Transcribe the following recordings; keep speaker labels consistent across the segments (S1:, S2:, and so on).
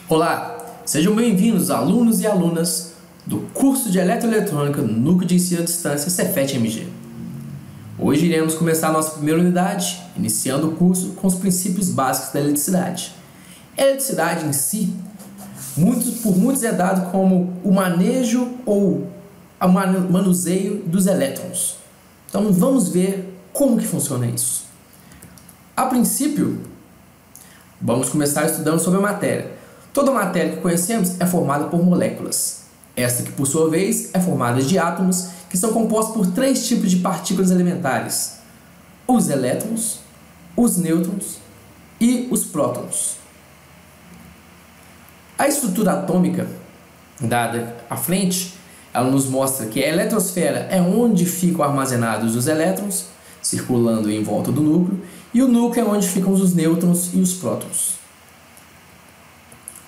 S1: Olá, sejam bem-vindos, alunos e alunas do curso de Eletroeletrônica no Núcleo de Ensino à Distância Cefet-MG. Hoje iremos começar a nossa primeira unidade, iniciando o curso com os princípios básicos da eletricidade. A eletricidade em si, por muitos é dado como o manejo ou o manuseio dos elétrons. Então vamos ver como que funciona isso. A princípio, vamos começar estudando sobre a matéria. Toda matéria que conhecemos é formada por moléculas. Esta que, por sua vez, é formada de átomos que são compostos por três tipos de partículas elementares: os elétrons, os nêutrons e os prótons. A estrutura atômica dada à frente, ela nos mostra que a eletrosfera é onde ficam armazenados os elétrons, circulando em volta do núcleo, e o núcleo é onde ficam os nêutrons e os prótons.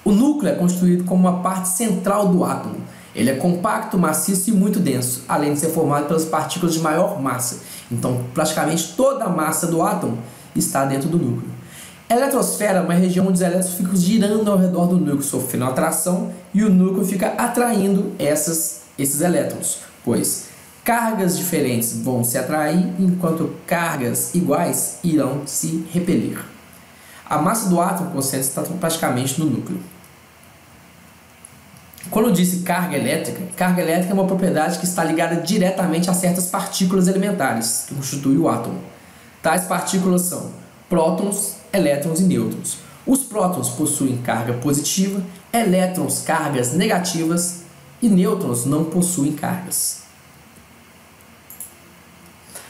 S1: O núcleo é constituído como uma parte central do átomo. Ele é compacto, maciço e muito denso, além de ser formado pelas partículas de maior massa. Então, praticamente toda a massa do átomo está dentro do núcleo. A eletrosfera é uma região onde os elétrons ficam girando ao redor do núcleo, sofrendo atração, e o núcleo fica atraindo esses elétrons, pois cargas diferentes vão se atrair, enquanto cargas iguais irão se repelir. A massa do átomo concentra-se praticamente no núcleo. Quando eu disse carga elétrica é uma propriedade que está ligada diretamente a certas partículas elementares que constituem o átomo. Tais partículas são prótons, elétrons e nêutrons. Os prótons possuem carga positiva, elétrons cargas negativas e nêutrons não possuem cargas.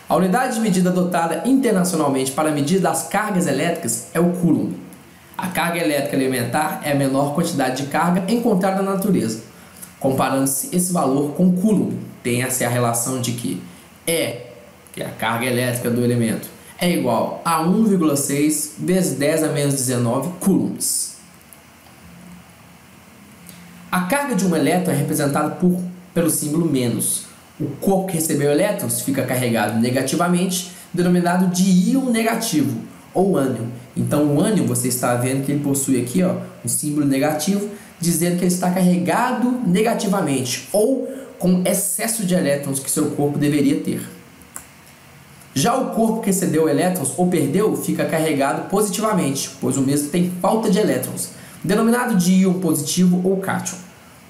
S1: A unidade de medida adotada internacionalmente para medir das cargas elétricas é o Coulomb. A carga elétrica elementar é a menor quantidade de carga encontrada na natureza. Comparando-se esse valor com Coulomb, tem-se a relação de que E, que é a carga elétrica do elemento, é igual a 1,6 vezes 10 a menos 19 coulombs. A carga de um elétron é representada pelo símbolo menos. O corpo que recebeu elétrons fica carregado negativamente, denominado de íon negativo, ou ânion. Então o ânion, você está vendo que ele possui aqui um símbolo negativo, dizendo que ele está carregado negativamente, ou com excesso de elétrons que seu corpo deveria ter. Já o corpo que recebeu elétrons ou perdeu fica carregado positivamente, pois o mesmo tem falta de elétrons, denominado de íon positivo ou cátion.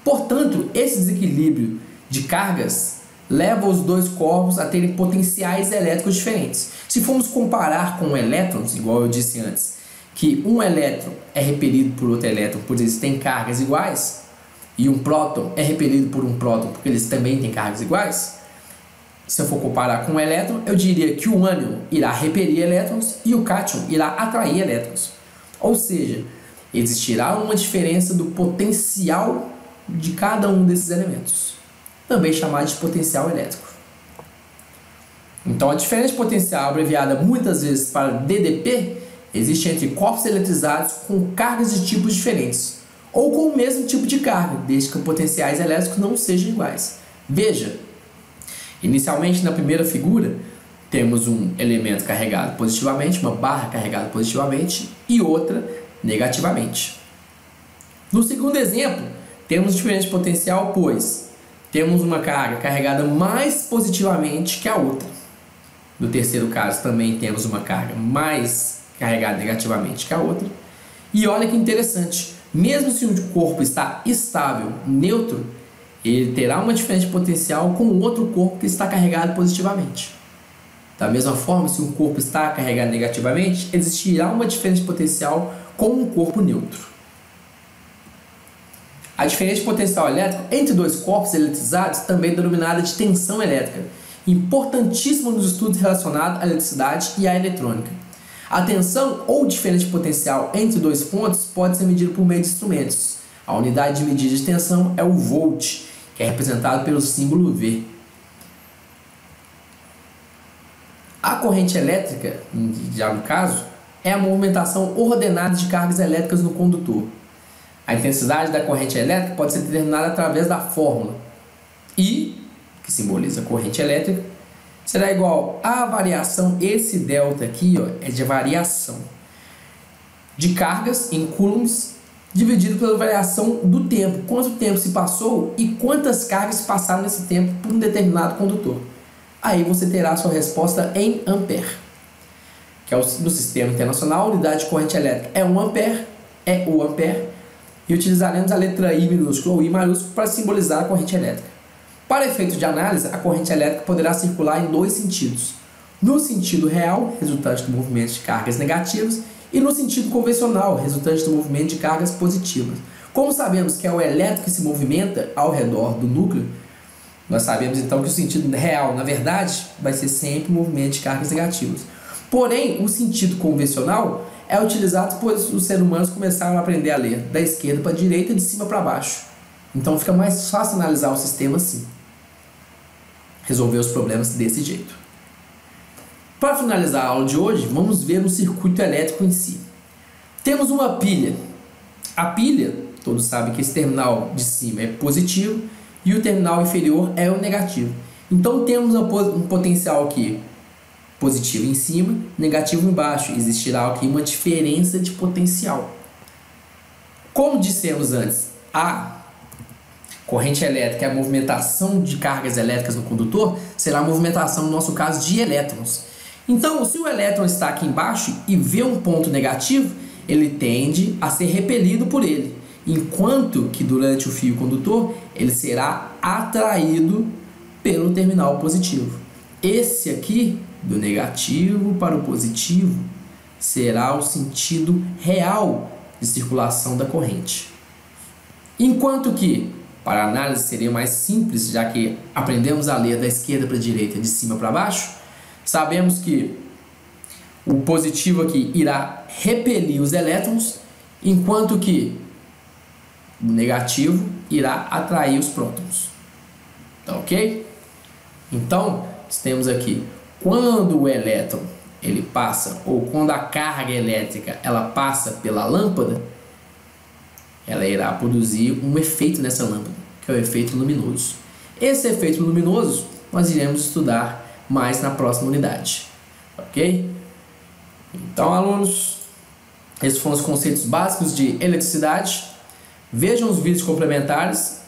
S1: Portanto, esse desequilíbrio de cargas leva os dois corpos a terem potenciais elétricos diferentes. Se formos comparar com elétrons, igual eu disse antes, que um elétron é repelido por outro elétron porque eles têm cargas iguais, e um próton é repelido por um próton porque eles também têm cargas iguais, se eu for comparar com um elétron, eu diria que o ânion irá repelir elétrons e o cátion irá atrair elétrons. Ou seja, existirá uma diferença do potencial de cada um desses elementos, também chamado de potencial elétrico. Então, a diferença de potencial, abreviada muitas vezes para DDP, existe entre corpos eletrizados com cargas de tipos diferentes, ou com o mesmo tipo de carga, desde que os potenciais elétricos não sejam iguais. Veja, inicialmente na primeira figura, temos um elemento carregado positivamente, uma barra carregada positivamente e outra negativamente. No segundo exemplo, temos diferença de potencial, pois temos uma carga carregada mais positivamente que a outra. No terceiro caso, também temos uma carga mais carregada negativamente que a outra. E olha que interessante, mesmo se um corpo está estável, neutro, ele terá uma diferença de potencial com o outro corpo que está carregado positivamente. Da mesma forma, se um corpo está carregado negativamente, existirá uma diferença de potencial com um corpo neutro. A diferença de potencial elétrico entre dois corpos eletrizados também é denominada de tensão elétrica, importantíssima nos estudos relacionados à eletricidade e à eletrônica. A tensão ou diferença de potencial entre dois pontos pode ser medida por meio de instrumentos. A unidade de medida de tensão é o volt, que é representado pelo símbolo V. A corrente elétrica, já no caso, é a movimentação ordenada de cargas elétricas no condutor. A intensidade da corrente elétrica pode ser determinada através da fórmula I, que simboliza a corrente elétrica, será igual à variação, esse delta aqui é de variação de cargas em coulombs dividido pela variação do tempo, quanto tempo se passou e quantas cargas se passaram nesse tempo por um determinado condutor. Aí você terá a sua resposta em ampere, que é no sistema internacional, a unidade de corrente elétrica é 1 ampere, é o ampere, e utilizaremos a letra I minúscula ou I maiúsculo para simbolizar a corrente elétrica. Para efeito de análise, a corrente elétrica poderá circular em dois sentidos: no sentido real, resultante do movimento de cargas negativas, e no sentido convencional, resultante do movimento de cargas positivas. Como sabemos que é o elétron que se movimenta ao redor do núcleo, nós sabemos então que o sentido real, na verdade, vai ser sempre o movimento de cargas negativas. Porém, o sentido convencional é utilizado pois os seres humanos começaram a aprender a ler da esquerda para a direita e de cima para baixo. Então fica mais fácil analisar o sistema assim. Resolver os problemas desse jeito. Para finalizar a aula de hoje, vamos ver o circuito elétrico em si. Temos uma pilha. A pilha, todos sabem que esse terminal de cima é positivo e o terminal inferior é o negativo. Então temos um potencial aqui positivo em cima, negativo embaixo. Existirá aqui uma diferença de potencial. Como dissemos antes, a corrente elétrica é a movimentação de cargas elétricas no condutor, será a movimentação, no nosso caso, de elétrons. Então, se o elétron está aqui embaixo e vê um ponto negativo, ele tende a ser repelido por ele, enquanto que durante o fio condutor ele será atraído pelo terminal positivo. Esse aqui, do negativo para o positivo, será o sentido real de circulação da corrente. Enquanto que, para a análise seria mais simples, já que aprendemos a ler da esquerda para a direita, de cima para baixo, sabemos que o positivo aqui irá repelir os elétrons, enquanto que o negativo irá atrair os prótons. Tá ok? Então, temos aqui, quando o elétron ele passa, ou quando a carga elétrica ela passa pela lâmpada, ela irá produzir um efeito nessa lâmpada, que é o efeito luminoso. Esse efeito luminoso nós iremos estudar mais na próxima unidade, ok? Então, alunos, esses foram os conceitos básicos de eletricidade. Vejam os vídeos complementares,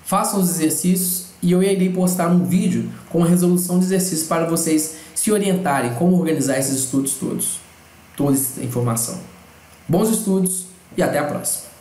S1: façam os exercícios e eu irei postar um vídeo com a resolução de exercícios para vocês se orientarem como organizar esses estudos todos, toda essa informação. Bons estudos e até a próxima!